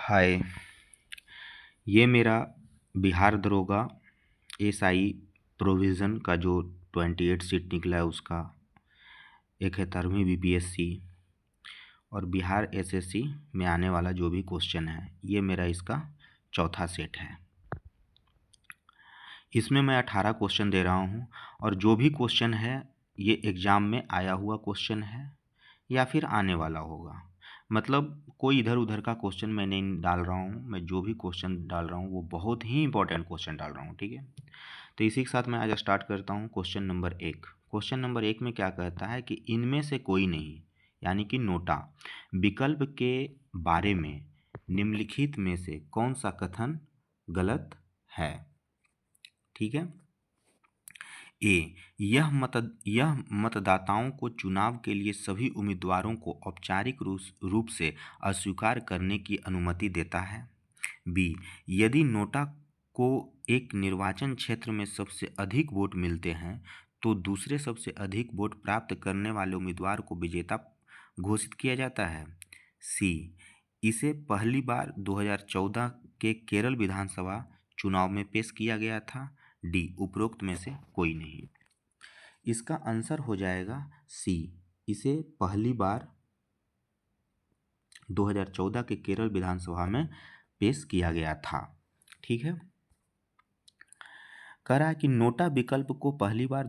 हाय। ये मेरा बिहार दरोगा एसआई प्रोविज़न का जो 28 सीट निकला है उसका 71वीं बीपीएससी और बिहार एसएससी में आने वाला जो भी क्वेश्चन है ये मेरा इसका चौथा सेट है। इसमें मैं 18 क्वेश्चन दे रहा हूँ और जो भी क्वेश्चन है ये एग्ज़ाम में आया हुआ क्वेश्चन है या फिर आने वाला होगा। मतलब कोई इधर उधर का क्वेश्चन मैं नहीं डाल रहा हूँ, मैं जो भी क्वेश्चन डाल रहा हूँ वो बहुत ही इंपॉर्टेंट क्वेश्चन डाल रहा हूँ। ठीक है, तो इसी के साथ मैं आज स्टार्ट करता हूँ। Question number 1। क्वेश्चन नंबर 1 में क्या कहता है कि इनमें से कोई नहीं यानी कि नोटा विकल्प के बारे में निम्नलिखित में से कौन सा कथन गलत है। ठीक है, ए यह मतदाताओं को चुनाव के लिए सभी उम्मीदवारों को औपचारिक रूप से अस्वीकार करने की अनुमति देता है। बी यदि नोटा को एक निर्वाचन क्षेत्र में सबसे अधिक वोट मिलते हैं तो दूसरे सबसे अधिक वोट प्राप्त करने वाले उम्मीदवार को विजेता घोषित किया जाता है। सी इसे पहली बार 2014 के केरल विधानसभा चुनाव में पेश किया गया था। डी उपरोक्त में से कोई नहीं। इसका आंसर हो जाएगा सी, इसे पहली बार 2014 के केरल विधानसभा में पेश किया गया था। ठीक है, कह रहा है कि नोटा विकल्प को पहली बार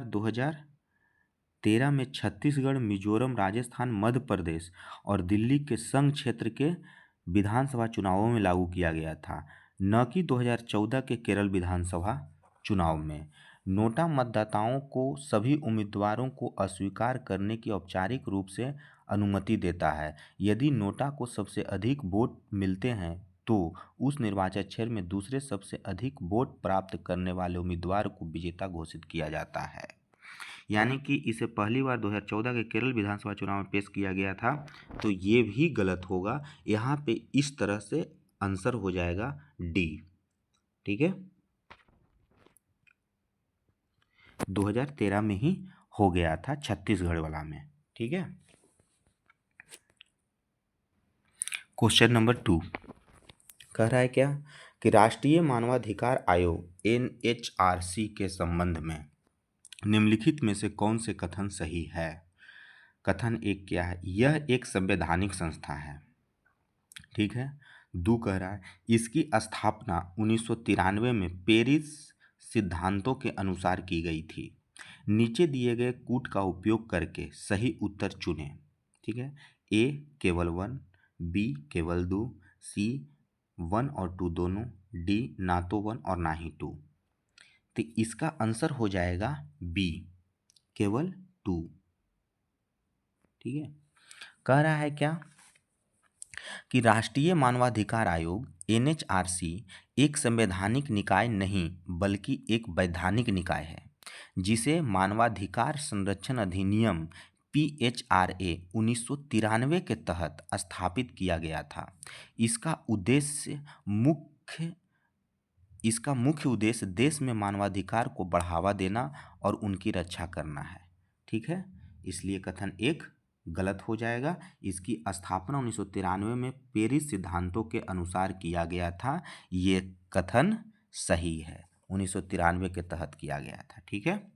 2013 में छत्तीसगढ़, मिजोरम, राजस्थान, मध्य प्रदेश और दिल्ली के संघ क्षेत्र के विधानसभा चुनावों में लागू किया गया था, न कि 2014 के केरल विधानसभा चुनाव में। नोटा मतदाताओं को सभी उम्मीदवारों को अस्वीकार करने की औपचारिक रूप से अनुमति देता है। यदि नोटा को सबसे अधिक वोट मिलते हैं तो उस निर्वाचन क्षेत्र में दूसरे सबसे अधिक वोट प्राप्त करने वाले उम्मीदवार को विजेता घोषित किया जाता है। यानी कि इसे पहली बार 2014 के केरल विधानसभा चुनाव में पेश किया गया था, तो ये भी गलत होगा। यहाँ पे इस तरह से आंसर हो जाएगा डी। ठीक है, 2013 में ही हो गया था छत्तीसगढ़ वाला में। ठीक है, क्वेश्चन नंबर 2 कह रहा है क्या कि राष्ट्रीय मानवाधिकार आयोग NHRC के संबंध में निम्नलिखित में से कौन से कथन सही है। कथन 1 क्या है, यह एक संवैधानिक संस्था है। ठीक है, 2 कह रहा है इसकी स्थापना 1993 में पेरिस सिद्धांतों के अनुसार की गई थी। नीचे दिए गए कूट का उपयोग करके सही उत्तर चुनें। ठीक है, ए केवल 1, बी केवल 2, सी 1 और 2 दोनों, डी ना तो 1 और ना ही 2। तो इसका आंसर हो जाएगा बी केवल 2। ठीक है, कह रहा है क्या कि राष्ट्रीय मानवाधिकार आयोग NHRC एक संवैधानिक निकाय नहीं बल्कि एक वैधानिक निकाय है जिसे मानवाधिकार संरक्षण अधिनियम PHRA 1993 के तहत स्थापित किया गया था। इसका मुख्य उद्देश्य देश में मानवाधिकार को बढ़ावा देना और उनकी रक्षा करना है। ठीक है, इसलिए कथन 1 गलत हो जाएगा। इसकी स्थापना 1993 में पेरिस सिद्धांतों के अनुसार किया गया था, ये कथन सही है, 1993 के तहत किया गया था। ठीक है,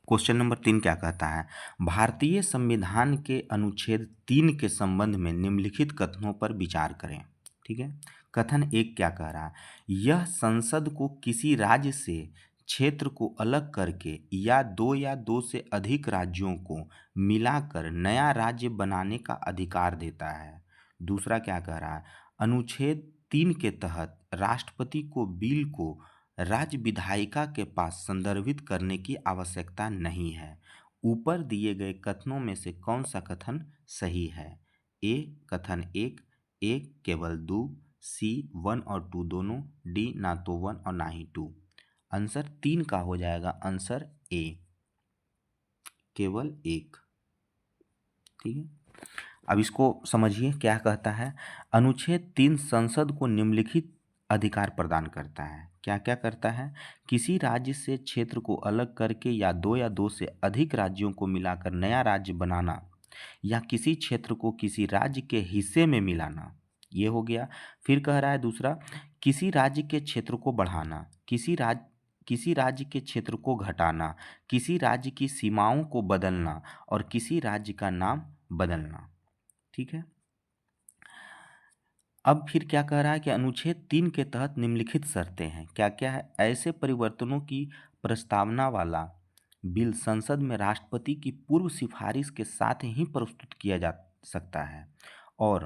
क्वेश्चन नंबर 3 क्या कहता है, भारतीय संविधान के अनुच्छेद 3 के संबंध में निम्नलिखित कथनों पर विचार करें। ठीक है, कथन 1 क्या कह रहा है, यह संसद को किसी राज्य से क्षेत्र को अलग करके या दो से अधिक राज्यों को मिलाकर नया राज्य बनाने का अधिकार देता है। दूसरा क्या कह रहा है, अनुच्छेद 3 के तहत राष्ट्रपति को बिल को राज्य विधायिका के पास संदर्भित करने की आवश्यकता नहीं है। ऊपर दिए गए कथनों में से कौन सा कथन सही है। ए कथन 1, ए केवल 2, सी 1 और 2 दोनों, डी ना तो 1 और ना ही 2। आंसर 3 का हो जाएगा आंसर ए केवल 1। ठीक है, अब इसको समझिए क्या कहता है। अनुच्छेद 3 संसद को निम्नलिखित अधिकार प्रदान करता है। क्या क्या करता है, किसी राज्य से क्षेत्र को अलग करके या दो से अधिक राज्यों को मिलाकर नया राज्य बनाना या किसी क्षेत्र को किसी राज्य के हिस्से में मिलाना, ये हो गया। फिर कह रहा है दूसरा, किसी राज्य के क्षेत्र को बढ़ाना, किसी राज्य के क्षेत्र को घटाना, किसी राज्य की सीमाओं को बदलना और किसी राज्य का नाम बदलना। ठीक है। अब फिर क्या कह रहा है कि अनुच्छेद 3 के तहत निम्नलिखित शर्तें हैं। क्या क्या है? ऐसे परिवर्तनों की प्रस्तावना वाला बिल संसद में राष्ट्रपति की पूर्व सिफारिश के साथ ही प्रस्तुत किया जा सकता है और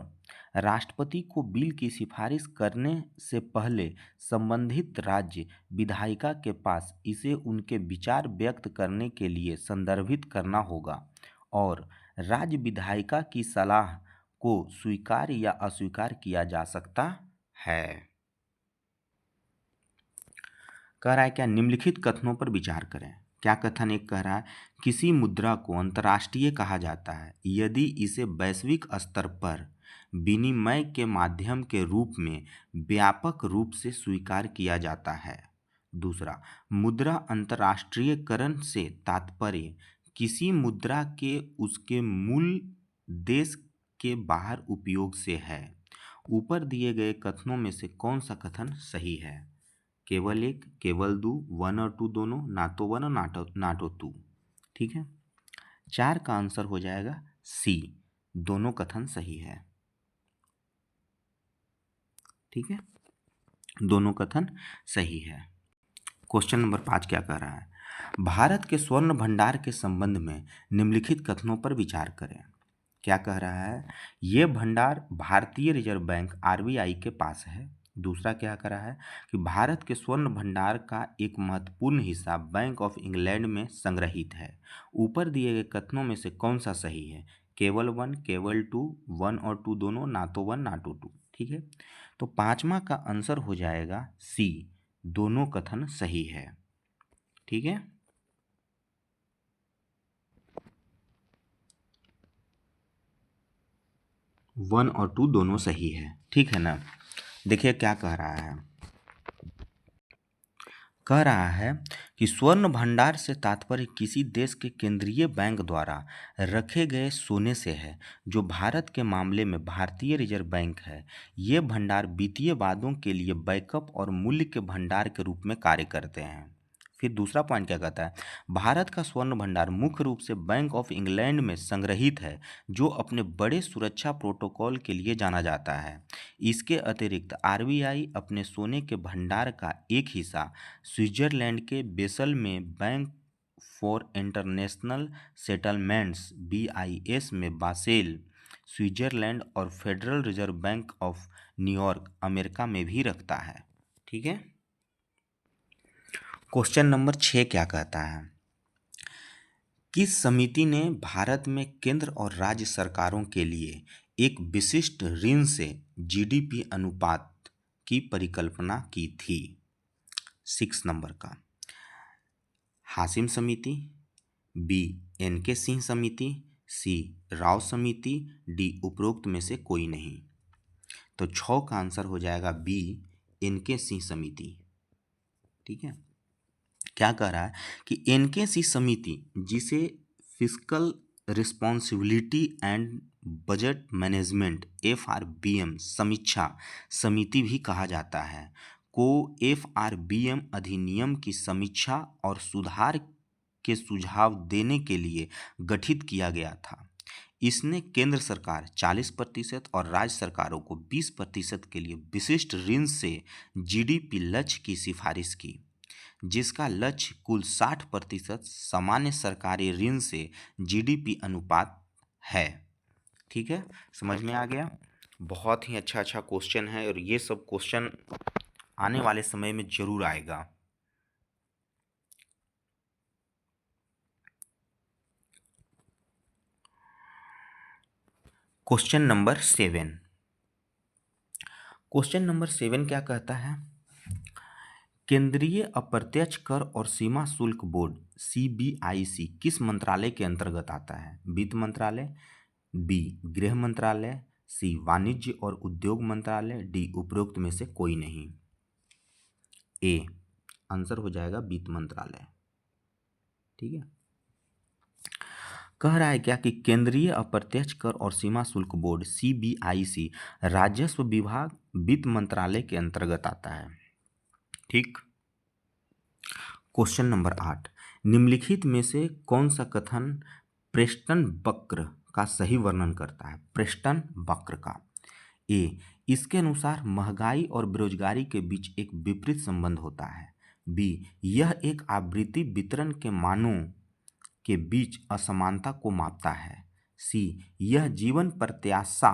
राष्ट्रपति को बिल की सिफारिश करने से पहले संबंधित राज्य विधायिका के पास इसे उनके विचार व्यक्त करने के लिए संदर्भित करना होगा और राज्य विधायिका की सलाह को स्वीकार या अस्वीकार किया जा सकता है। कह रहा है क्या? निम्नलिखित कथनों पर विचार करें। क्या कथन एक कह रहा है, किसी मुद्रा को अंतर्राष्ट्रीय कहा जाता है यदि इसे वैश्विक स्तर पर विनिमय के माध्यम के रूप में व्यापक रूप से स्वीकार किया जाता है। दूसरा, मुद्रा अंतर्राष्ट्रीयकरण से तात्पर्य किसी मुद्रा के उसके मूल देश के बाहर उपयोग से है। ऊपर दिए गए कथनों में से कौन सा कथन सही है? केवल एक, केवल दो, वन और टू दोनों, ना तो वन और ना तो टू। ठीक है। 4 का आंसर हो जाएगा सी, दोनों कथन सही है। ठीक है, दोनों कथन सही है। क्वेश्चन नंबर 5 क्या कह रहा है? भारत के स्वर्ण भंडार के संबंध में निम्नलिखित कथनों पर विचार करें। क्या कह रहा है? ये भंडार भारतीय रिजर्व बैंक आरबीआई के पास है। दूसरा क्या कह रहा है कि भारत के स्वर्ण भंडार का एक महत्वपूर्ण हिस्सा बैंक ऑफ इंग्लैंड में संग्रहित है। ऊपर दिए गए कथनों में से कौन सा सही है? केवल वन, केवल टू, वन और टू दोनों, ना तो वन ना तो टू। ठीक है, तो 5वां का आंसर हो जाएगा सी, दोनों कथन सही है। ठीक है, वन और टू दोनों सही है। ठीक है ना। देखिए क्या कह रहा है, कह रहा है कि स्वर्ण भंडार से तात्पर्य किसी देश के केंद्रीय बैंक द्वारा रखे गए सोने से है जो भारत के मामले में भारतीय रिजर्व बैंक है। ये भंडार वित्तीय वादों के लिए बैकअप और मूल्य के भंडार के रूप में कार्य करते हैं। फिर दूसरा पॉइंट क्या कहता है, भारत का स्वर्ण भंडार मुख्य रूप से बैंक ऑफ इंग्लैंड में संग्रहित है जो अपने बड़े सुरक्षा प्रोटोकॉल के लिए जाना जाता है। इसके अतिरिक्त आरबीआई अपने सोने के भंडार का एक हिस्सा स्विट्जरलैंड के बेसल में bank for international settlements BIS में बासेल स्विट्जरलैंड और federal reserve bank of New York America में भी रखता है। ठीक है। क्वेश्चन नंबर 6 क्या कहता है, किस समिति ने भारत में केंद्र और राज्य सरकारों के लिए एक विशिष्ट ऋण से जीडीपी अनुपात की परिकल्पना की थी? 6 नंबर का, हाशिम समिति, बी एन के सिंह समिति, सी राव समिति, डी उपरोक्त में से कोई नहीं। तो 6 का आंसर हो जाएगा बी एन के सिंह समिति। ठीक है। क्या कह रहा है कि एन के समिति, जिसे fiscal responsibility and budget management FRBM समीक्षा समिति भी कहा जाता है, को एफआरबीएम अधिनियम की समीक्षा और सुधार के सुझाव देने के लिए गठित किया गया था। इसने केंद्र सरकार 40% और राज्य सरकारों को 20% के लिए विशिष्ट ऋण से जीडीपी लक्ष्य की सिफारिश की, जिसका लक्ष्य कुल 60% सामान्य सरकारी ऋण से जीडीपी अनुपात है। ठीक है, समझ में आ गया। बहुत ही अच्छा अच्छा क्वेश्चन है और ये सब क्वेश्चन आने वाले समय में जरूर आएगा। क्वेश्चन नंबर 7, क्वेश्चन नंबर 7 क्या कहता है, केंद्रीय अप्रत्यक्ष कर और सीमा शुल्क बोर्ड सीबीआईसी किस मंत्रालय के अंतर्गत आता है? वित्त मंत्रालय, बी गृह मंत्रालय, सी वाणिज्य और उद्योग मंत्रालय, डी उपरोक्त में से कोई नहीं। ए आंसर हो जाएगा वित्त मंत्रालय। ठीक है। कह रहा है क्या कि केंद्रीय अप्रत्यक्ष कर और सीमा शुल्क बोर्ड CBIC राजस्व विभाग वित्त मंत्रालय के अंतर्गत आता है। ठीक। क्वेश्चन नंबर 8, निम्नलिखित में से कौन सा कथन प्रेस्टन वक्र का सही वर्णन करता है? प्रेस्टन वक्र का। ए, इसके अनुसार महंगाई और बेरोजगारी के बीच एक विपरीत संबंध होता है। बी, यह एक आवृत्ति वितरण के मानों के बीच असमानता को मापता है। सी, यह जीवन प्रत्याशा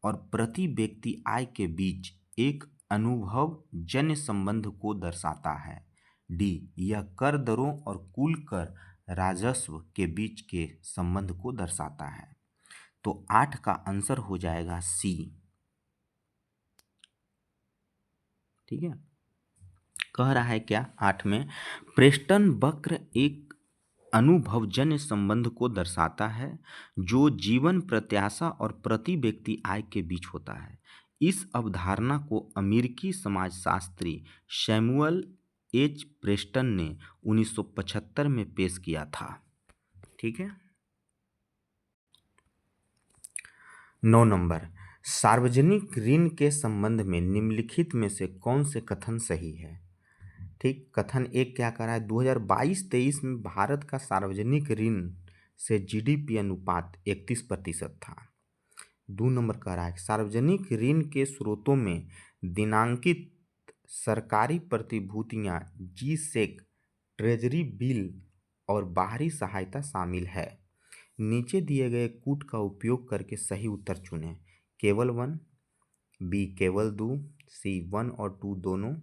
और प्रति व्यक्ति आय के बीच एक अनुभवजन्य संबंध को दर्शाता है। डी, यह कर दरों और कुल कर राजस्व के बीच के संबंध को दर्शाता है। तो 8 का आंसर हो जाएगा सी। ठीक है। कह रहा है क्या 8 में, प्रेस्टन वक्र एक अनुभवजन्य संबंध को दर्शाता है जो जीवन प्रत्याशा और प्रति व्यक्ति आय के बीच होता है। इस अवधारणा को अमेरिकी समाजशास्त्री सैमुअल एच प्रेस्टन ने 1975 में पेश किया था। ठीक है। 9 नंबर, सार्वजनिक ऋण के संबंध में निम्नलिखित में से कौन से कथन सही है? ठीक। कथन एक क्या कह रहा है? 2022-23 में भारत का सार्वजनिक ऋण से GDP अनुपात 31% था। 2 नंबर कह रहा है सार्वजनिक ऋण के स्रोतों में दिनांकित सरकारी प्रतिभूतियां, G-SEC, ट्रेजरी बिल और बाहरी सहायता शामिल है। नीचे दिए गए कूट का उपयोग करके सही उत्तर चुनें। केवल 1, बी केवल 2, सी 1 और 2 दोनों,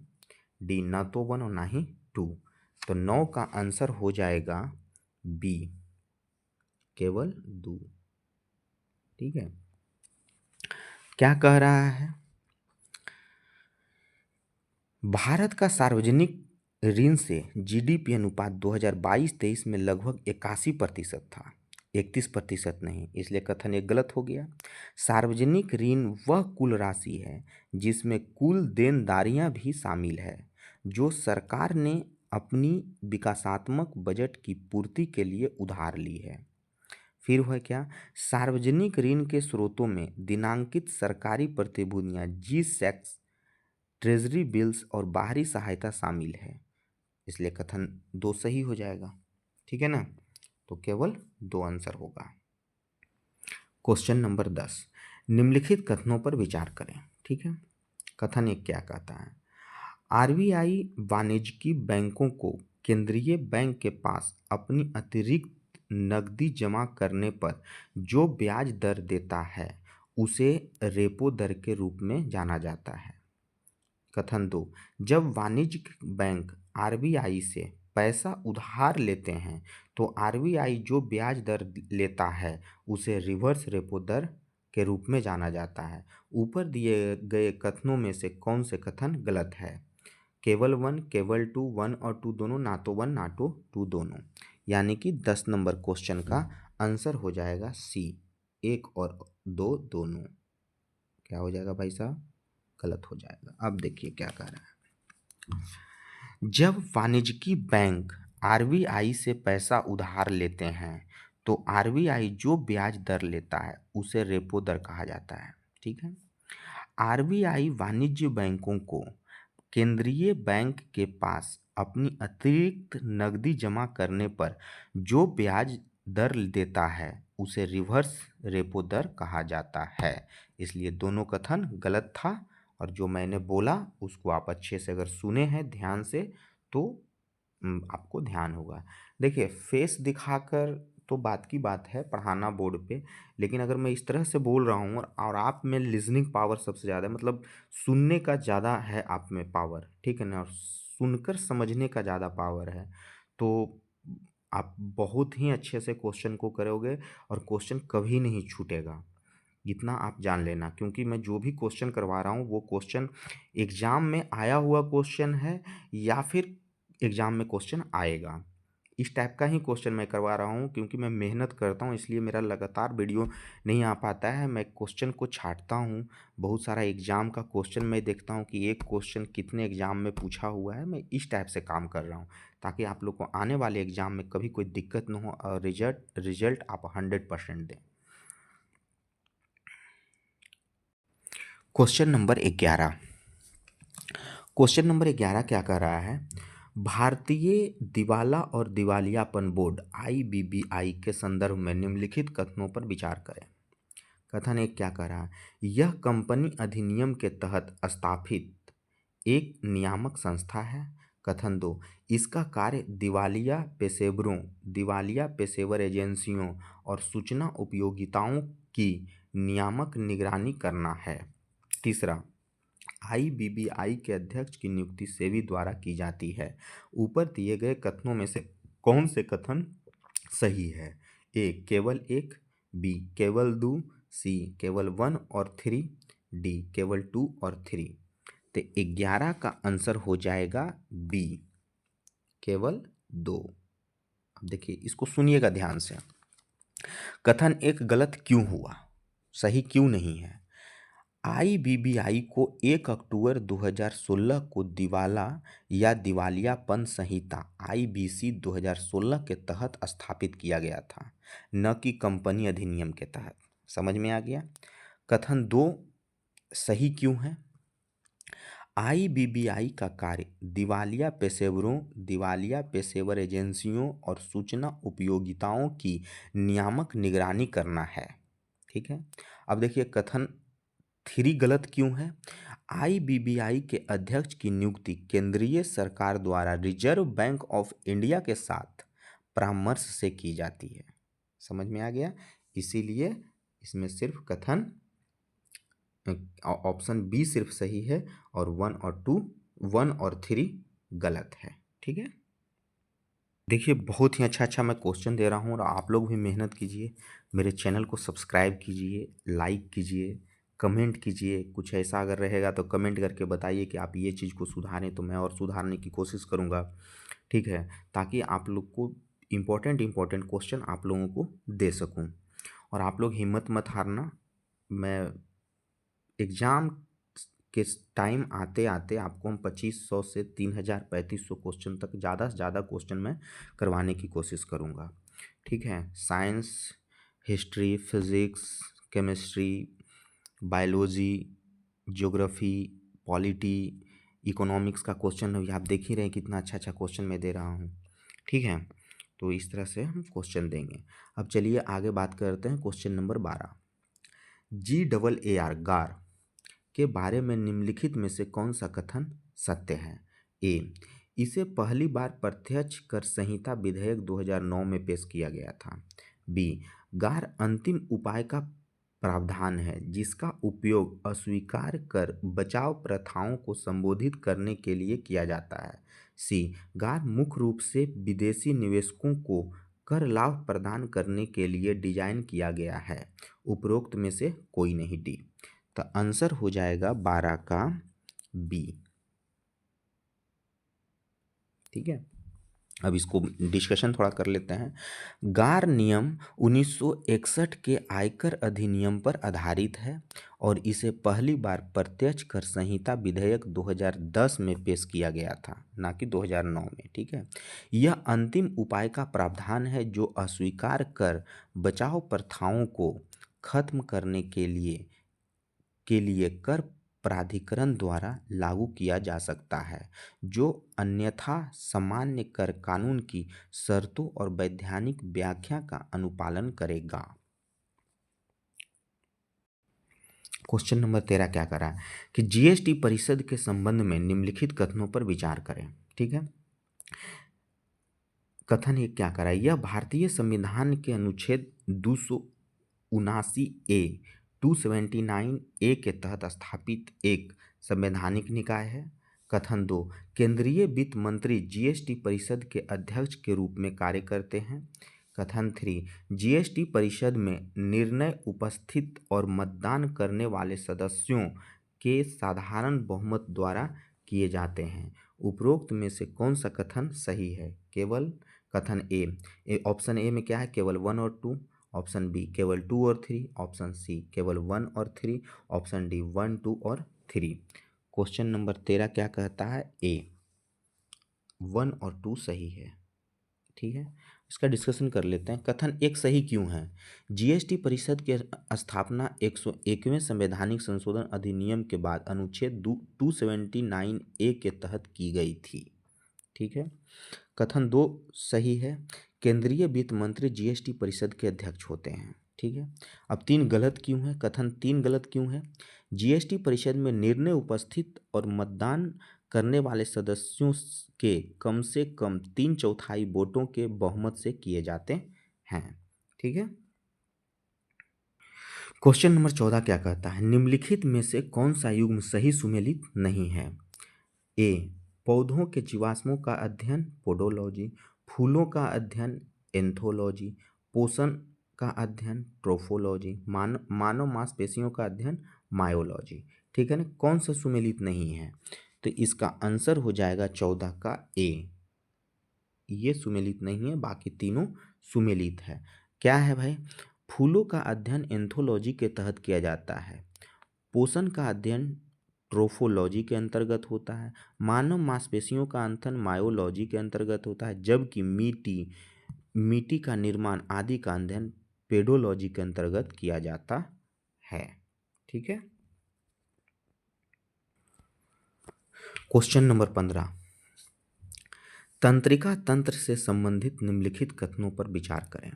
डी ना तो 1 और ना ही 2। तो 9 का आंसर हो जाएगा बी केवल 2। ठीक है। क्या कह रहा है? भारत का सार्वजनिक ऋण से GDP अनुपात 2022-23 में लगभग 81% था, 31% नहीं, इसलिए कथन एक गलत हो गया। सार्वजनिक ऋण वह कुल राशि है जिसमें कुल देनदारियां भी शामिल है जो सरकार ने अपनी विकासात्मक बजट की पूर्ति के लिए उधार ली है। फिर वह क्या? सार्वजनिक ऋण के स्रोतों में दिनांकित सरकारी प्रतिभूतियां, G-SEC, ट्रेजरी बिल्स और बाहरी सहायता शामिल है, इसलिए कथन 2 सही हो जाएगा। ठीक है ना। तो केवल 2 आंसर होगा। क्वेश्चन नंबर 10, निम्नलिखित कथनों पर विचार करें। ठीक है। कथन एक क्या कहता है? RBI वाणिज्यिक बैंकों को केंद्रीय बैंक के पास अपनी अतिरिक्त नकदी जमा करने पर जो ब्याज दर देता है उसे रेपो दर के रूप में जाना जाता है। कथन 2, जब वाणिज्यिक बैंक RBI से पैसा उधार लेते हैं तो RBI जो ब्याज दर लेता है उसे रिवर्स रेपो दर के रूप में जाना जाता है। ऊपर दिए गए कथनों में से कौन से कथन गलत है? केवल 1, केवल 2, 1 और 2 दोनों, ना तो 1 ना तो 2 दोनों। यानी कि 10 नंबर क्वेश्चन का आंसर हो जाएगा सी, 1 और 2 दोनों। क्या हो जाएगा भाई साहब? गलत हो जाएगा। अब देखिए क्या कह रहा है। जब वाणिज्यिक बैंक RBI से पैसा उधार लेते हैं तो RBI जो ब्याज दर लेता है उसे रेपो दर कहा जाता है। ठीक है। RBI वाणिज्य बैंकों को केंद्रीय बैंक के पास अपनी अतिरिक्त नकदी जमा करने पर जो ब्याज दर देता है उसे रिवर्स रेपो दर कहा जाता है। इसलिए दोनों कथन गलत था और जो मैंने बोला उसको आप अच्छे से अगर सुने हैं ध्यान से तो आपको ध्यान होगा। देखिए, फेस दिखाकर तो बात की बात है पढ़ाना बोर्ड पे, लेकिन अगर मैं इस तरह से बोल रहा हूँ और आप में लिसनिंग पावर सबसे ज़्यादा है, मतलब सुनने का ज़्यादा है आप में पावर, ठीक है ना, और सुनकर समझने का ज़्यादा पावर है, तो आप बहुत ही अच्छे से क्वेश्चन को करोगे और क्वेश्चन कभी नहीं छूटेगा। इतना आप जान लेना, क्योंकि मैं जो भी क्वेश्चन करवा रहा हूँ वो क्वेश्चन एग्ज़ाम में आया हुआ क्वेश्चन है या फिर एग्ज़ाम में क्वेश्चन आएगा। इस टाइप का ही क्वेश्चन मैं करवा रहा हूँ, क्योंकि मैं मेहनत करता हूँ इसलिए मेरा लगातार वीडियो नहीं आ पाता है। मैं क्वेश्चन को छाँटता हूँ, बहुत सारा एग्ज़ाम का क्वेश्चन मैं देखता हूँ कि एक क्वेश्चन कितने एग्ज़ाम में पूछा हुआ है। मैं इस टाइप से काम कर रहा हूँ ताकि आप लोग को आने वाले एग्ज़ाम में कभी कोई दिक्कत ना हो और रिजल्ट आप 100% दें। Question number 11। क्वेश्चन नंबर 11 क्या कह रहा है? भारतीय दिवाला और दिवालियापन बोर्ड IBBI के संदर्भ में निम्नलिखित कथनों पर विचार करें। कथन एक क्या कह रहा है? यह कंपनी अधिनियम के तहत स्थापित एक नियामक संस्था है। कथन 2, इसका कार्य दिवालिया पेशेवर एजेंसियों और सूचना उपयोगिताओं की नियामक निगरानी करना है। तीसरा, IBBI के अध्यक्ष की नियुक्ति सेबी द्वारा की जाती है। ऊपर दिए गए कथनों में से कौन से कथन सही है? ए केवल एक, बी केवल दो, सी केवल 1 और 3, डी केवल 2 और 3। तो 11 का आंसर हो जाएगा बी, केवल 2। अब देखिए, इसको सुनिएगा ध्यान से। कथन एक गलत क्यों हुआ, सही क्यों नहीं है? IBBI को 1 अक्टूबर 2016 को दिवाला या दिवालियापन संहिता IBC 2016 के तहत स्थापित किया गया था, न कि कंपनी अधिनियम के तहत। समझ में आ गया? कथन 2 सही क्यों है? IBBI का कार्य दिवालिया पेशेवर एजेंसियों और सूचना उपयोगिताओं की नियामक निगरानी करना है। ठीक है। अब देखिए, कथन 3 गलत क्यों है? IBBI के अध्यक्ष की नियुक्ति केंद्रीय सरकार द्वारा रिजर्व बैंक ऑफ इंडिया के साथ परामर्श से की जाती है। समझ में आ गया? इसीलिए इसमें सिर्फ कथन ऑप्शन बी सिर्फ सही है और 1 और 3 गलत है। ठीक है। देखिए, बहुत ही अच्छा मैं क्वेश्चन दे रहा हूँ और आप लोग भी मेहनत कीजिए, मेरे चैनल को सब्सक्राइब कीजिए, लाइक कीजिए, कमेंट कीजिए। कुछ ऐसा अगर रहेगा तो कमेंट करके बताइए कि आप ये चीज़ को सुधारें, तो मैं और सुधारने की कोशिश करूँगा। ठीक है, ताकि आप लोग को इम्पोर्टेंट क्वेश्चन आप लोगों को दे सकूँ। और आप लोग हिम्मत मत हारना। मैं एग्ज़ाम के टाइम आते आते आपको हम 2500 से 3000 3500 क्वेश्चन तक ज़्यादा से ज़्यादा क्वेश्चन मैं करवाने की कोशिश करूँगा। ठीक है। Science, history, physics, chemistry, biology, geography, polity, economics का क्वेश्चन अभी आप देख ही रहे हैं कितना अच्छा क्वेश्चन मैं दे रहा हूँ। ठीक है। तो इस तरह से हम क्वेश्चन देंगे। अब चलिए आगे बात करते हैं क्वेश्चन नंबर 12। GAAR गार के बारे में निम्नलिखित में से कौन सा कथन सत्य है? ए, इसे पहली बार प्रत्यक्ष कर संहिता विधेयक 2009 में पेश किया गया था। बी, गार अंतिम उपाय का प्रावधान है जिसका उपयोग अस्वीकार कर बचाव प्रथाओं को संबोधित करने के लिए किया जाता है। सी, गार मुख्य रूप से विदेशी निवेशकों को कर लाभ प्रदान करने के लिए डिजाइन किया गया है। उपरोक्त में से कोई नहीं। डी। तो आंसर हो जाएगा 12 का बी। ठीक है। अब इसको डिस्कशन थोड़ा कर लेते हैं। गार नियम 1961 के आयकर अधिनियम पर आधारित है और इसे पहली बार प्रत्यक्ष कर संहिता विधेयक 2010 में पेश किया गया था, ना कि 2009 में। ठीक है। यह अंतिम उपाय का प्रावधान है जो अस्वीकार कर बचाव प्रथाओं को खत्म करने के लिए कर प्राधिकरण द्वारा लागू किया जा सकता है, जो अन्यथा सामान्य कर कानून की शर्तों और वैधानिक व्याख्या का अनुपालन करेगा। क्वेश्चन नंबर 13 क्या कर रहा है कि GST परिषद के संबंध में निम्नलिखित कथनों पर विचार करें। ठीक है। कथन एक क्या कर रहा है? यह भारतीय संविधान के अनुच्छेद 279A 279A के तहत स्थापित एक संवैधानिक निकाय है। कथन 2, केंद्रीय वित्त मंत्री GST परिषद के अध्यक्ष के रूप में कार्य करते हैं। कथन 3, GST परिषद में निर्णय उपस्थित और मतदान करने वाले सदस्यों के साधारण बहुमत द्वारा किए जाते हैं। उपरोक्त में से कौन सा कथन सही है? केवल कथन ए ऑप्शन ए में क्या है, केवल 1 और 2, ऑप्शन बी केवल 2 और 3, ऑप्शन सी केवल 1 और 3, ऑप्शन डी 1, 2 और 3। क्वेश्चन नंबर 13 क्या कहता है, ए 1 और 2 सही है। ठीक है, इसका डिस्कशन कर लेते हैं। कथन एक सही क्यों है? जीएसटी परिषद की स्थापना 101वें संवैधानिक संशोधन अधिनियम के बाद अनुच्छेद 279 ए के तहत की गई थी। ठीक है। कथन दो सही है, केंद्रीय वित्त मंत्री जीएसटी परिषद के अध्यक्ष होते हैं। ठीक है। अब तीन गलत क्यों है? कथन तीन गलत क्यों है? जीएसटी परिषद में निर्णय उपस्थित और मतदान करने वाले सदस्यों के कम से कम 3/4 वोटों के बहुमत से किए जाते हैं। ठीक है। क्वेश्चन नंबर 14 क्या कहता है, निम्नलिखित में से कौन सा युग्म सही सुमेलित नहीं है? ए पौधों के जीवाश्मों का अध्ययन पोडोलॉजी, फूलों का अध्ययन एंथोलॉजी, पोषण का अध्ययन ट्रोफोलॉजी, मानव मांसपेशियों का अध्ययन मायोलॉजी। ठीक है ना, कौन सा सुमेलित नहीं है? तो इसका आंसर हो जाएगा 14 का ए, ये सुमेलित नहीं है, बाकी तीनों सुमेलित है। क्या है भाई? फूलों का अध्ययन एंथोलॉजी के तहत किया जाता है, पोषण का अध्ययन ट्रोफोलॉजी के अंतर्गत होता है, मानव मांसपेशियों का अध्ययन मायोलॉजी के अंतर्गत होता है, जबकि मिट्टी का निर्माण आदि का अध्ययन पेडोलॉजी के अंतर्गत किया जाता है। ठीक है। क्वेश्चन नंबर 15, तंत्रिका तंत्र से संबंधित निम्नलिखित कथनों पर विचार करें।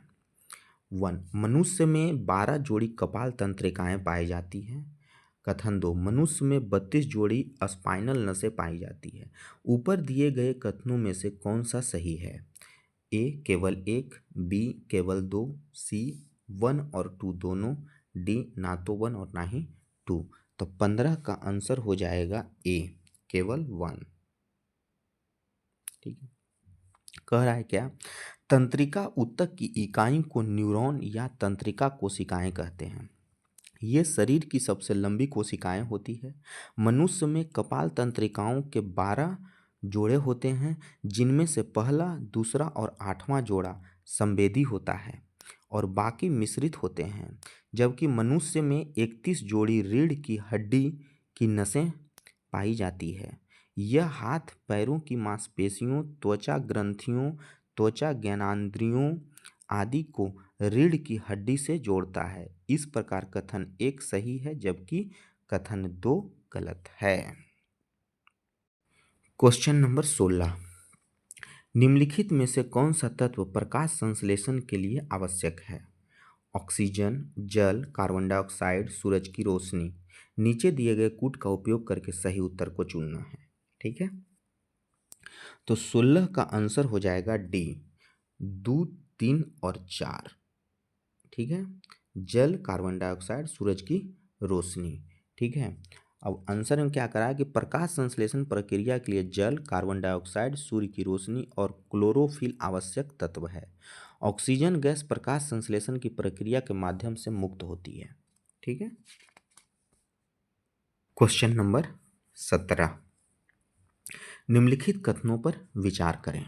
1 मनुष्य में 12 जोड़ी कपाल तंत्रिकाएं पाई जाती हैं। कथन 2 मनुष्य में 32 जोड़ी स्पाइनल नसें पाई जाती है। ऊपर दिए गए कथनों में से कौन सा सही है? ए केवल 1, बी केवल 2, सी 1 और 2 दोनों, डी ना तो 1 और ना ही 2। तो 15 का आंसर हो जाएगा ए केवल 1। ठीक है। कह रहा है क्या, तंत्रिका ऊतक की इकाई को न्यूरॉन या तंत्रिका कोशिकाएं कहते हैं। ये शरीर की सबसे लंबी कोशिकाएं होती है। मनुष्य में कपाल तंत्रिकाओं के 12 जोड़े होते हैं, जिनमें से पहला, दूसरा और 8वां जोड़ा संवेदी होता है और बाकी मिश्रित होते हैं। जबकि मनुष्य में 31 जोड़ी रीढ़ की हड्डी की नसें पाई जाती है। यह हाथ पैरों की मांसपेशियों, त्वचा ग्रंथियों, त्वचा ज्ञानेंद्रियों आदि को रीढ़ की हड्डी से जोड़ता है। इस प्रकार कथन 1 सही है, जबकि कथन 2 गलत है। क्वेश्चन नंबर 16, निम्नलिखित में से कौन सा तत्व प्रकाश संश्लेषण के लिए आवश्यक है? ऑक्सीजन, जल, कार्बन डाइऑक्साइड, सूरज की रोशनी। नीचे दिए गए कूट का उपयोग करके सही उत्तर को चुनना है। ठीक है। तो 16 का आंसर हो जाएगा डी 2, 3 और 4। ठीक है। जल, कार्बन डाइऑक्साइड, सूरज की रोशनी। ठीक है। अब आंसर में क्या करा है कि प्रकाश संश्लेषण प्रक्रिया के लिए जल, कार्बन डाइऑक्साइड, सूर्य की रोशनी और क्लोरोफिल आवश्यक तत्व है। ऑक्सीजन गैस प्रकाश संश्लेषण की प्रक्रिया के माध्यम से मुक्त होती है। ठीक है। क्वेश्चन नंबर 17, निम्नलिखित कथनों पर विचार करें।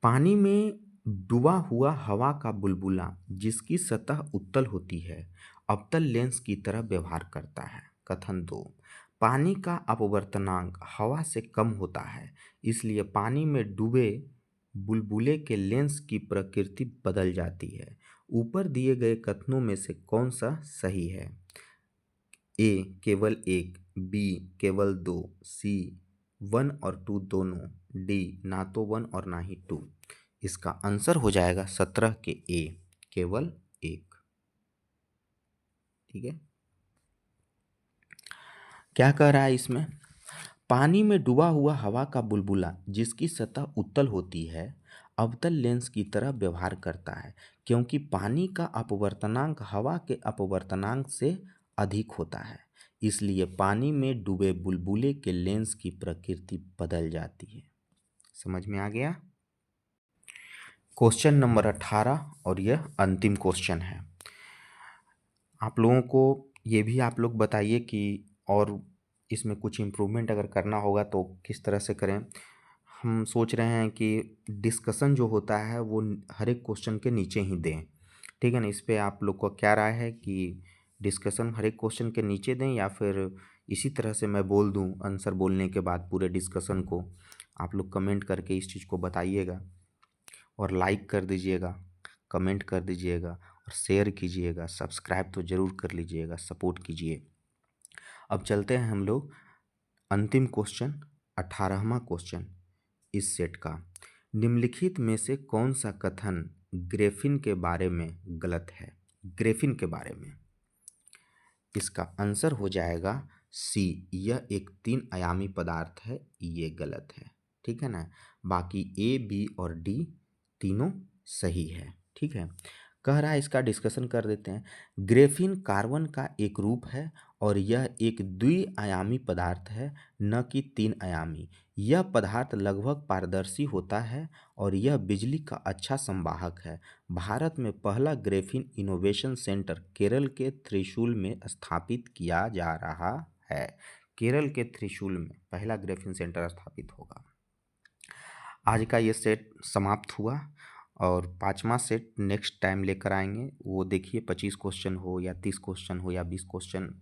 पानी में डूबा हुआ हवा का बुलबुला जिसकी सतह उत्तल होती है, अवतल लेंस की तरह व्यवहार करता है। कथन 2 पानी का अपवर्तनांक हवा से कम होता है, इसलिए पानी में डूबे बुलबुले के लेंस की प्रकृति बदल जाती है। ऊपर दिए गए कथनों में से कौन सा सही है? ए केवल 1, बी केवल 2, सी 1 और 2 दोनों, डी ना तो 1 और ना ही 2। इसका आंसर हो जाएगा 17 के ए केवल 1। ठीक है। क्या कह रहा है इसमें? पानी में डूबा हुआ हवा का बुलबुला जिसकी सतह उत्तल होती है, अवतल लेंस की तरह व्यवहार करता है, क्योंकि पानी का अपवर्तनांक हवा के अपवर्तनांक से अधिक होता है। इसलिए पानी में डूबे बुलबुले के लेंस की प्रकृति बदल जाती है। समझ में आ गया? क्वेश्चन नंबर 18 और यह अंतिम क्वेश्चन है। आप लोगों को ये भी आप लोग बताइए कि और इसमें कुछ इम्प्रूवमेंट अगर करना होगा तो किस तरह से करें। हम सोच रहे हैं कि डिस्कशन जो होता है वो हर एक क्वेश्चन के नीचे ही दें। ठीक है ना? इस पे आप लोग को क्या राय है कि डिस्कशन हर एक क्वेश्चन के नीचे दें या फिर इसी तरह से मैं बोल दूं आंसर बोलने के बाद पूरे डिस्कशन को? आप लोग कमेंट करके इस चीज़ को बताइएगा और लाइक कर दीजिएगा, कमेंट कर दीजिएगा और शेयर कीजिएगा, सब्सक्राइब तो ज़रूर कर लीजिएगा, सपोर्ट कीजिए। अब चलते हैं हम लोग अंतिम क्वेश्चन, 18वां क्वेश्चन इस सेट का। निम्नलिखित में से कौन सा कथन ग्रेफिन के बारे में गलत है? ग्रेफिन के बारे में इसका आंसर हो जाएगा सी, यह एक 3 आयामी पदार्थ है, ये गलत है। ठीक है ना? बाकी ए, बी और डी तीनों सही है। ठीक है, कह रहा है, इसका डिस्कशन कर देते हैं। ग्रेफिन कार्बन का एक रूप है और यह एक द्विआयामी पदार्थ है, न कि 3 आयामी। यह पदार्थ लगभग पारदर्शी होता है और यह बिजली का अच्छा संवाहक है। भारत में पहला ग्रेफिन इनोवेशन सेंटर केरल के त्रिशूल में स्थापित किया जा रहा है। केरल के त्रिशूल में पहला ग्रेफिन सेंटर स्थापित होगा। आज का ये सेट समाप्त हुआ और 5वां सेट नेक्स्ट टाइम लेकर आएंगे। वो देखिए 25 क्वेश्चन हो या 30 क्वेश्चन हो या 20 क्वेश्चन,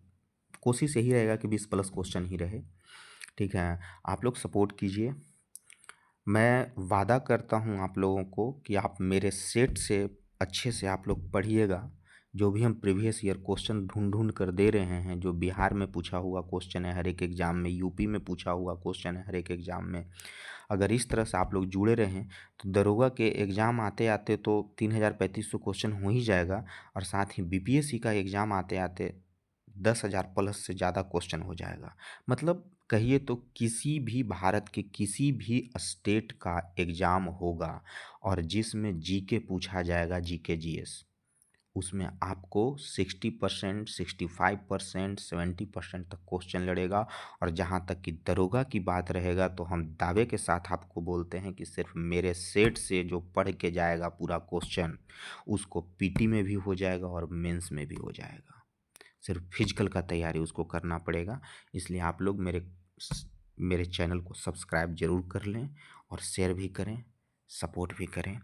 कोशिश यही रहेगा कि 20+ क्वेश्चन ही रहे। ठीक है, आप लोग सपोर्ट कीजिए। मैं वादा करता हूँ आप लोगों को कि आप मेरे सेट से अच्छे से आप लोग पढ़िएगा। जो भी हम प्रीवियस ईयर क्वेश्चन ढूंढ ढूंढ कर दे रहे हैं, जो बिहार में पूछा हुआ क्वेश्चन है हर एक एग्ज़ाम में, यूपी में पूछा हुआ क्वेश्चन है हर एक एग्ज़ाम में, अगर इस तरह से आप लोग जुड़े रहें तो दरोगा के एग्ज़ाम आते आते तो 3000-3500 क्वेश्चन हो ही जाएगा और साथ ही बीपीएससी का एग्ज़ाम आते आते 10,000 प्लस से ज़्यादा क्वेश्चन हो जाएगा। मतलब कहिए तो किसी भी भारत के किसी भी स्टेट का एग्ज़ाम होगा और जिसमें जीके पूछा जाएगा, जीके जीएस, उसमें आपको 60%, 65%, 70% तक क्वेश्चन लड़ेगा। और जहाँ तक कि दरोगा की बात रहेगा तो हम दावे के साथ आपको बोलते हैं कि सिर्फ मेरे सेट से जो पढ़ के जाएगा पूरा क्वेश्चन, उसको पीटी में भी हो जाएगा और मेंस में भी हो जाएगा। सिर्फ फिजिकल का तैयारी उसको करना पड़ेगा। इसलिए आप लोग मेरे चैनल को सब्सक्राइब ज़रूर कर लें और शेयर भी करें, सपोर्ट भी करें।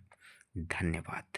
धन्यवाद।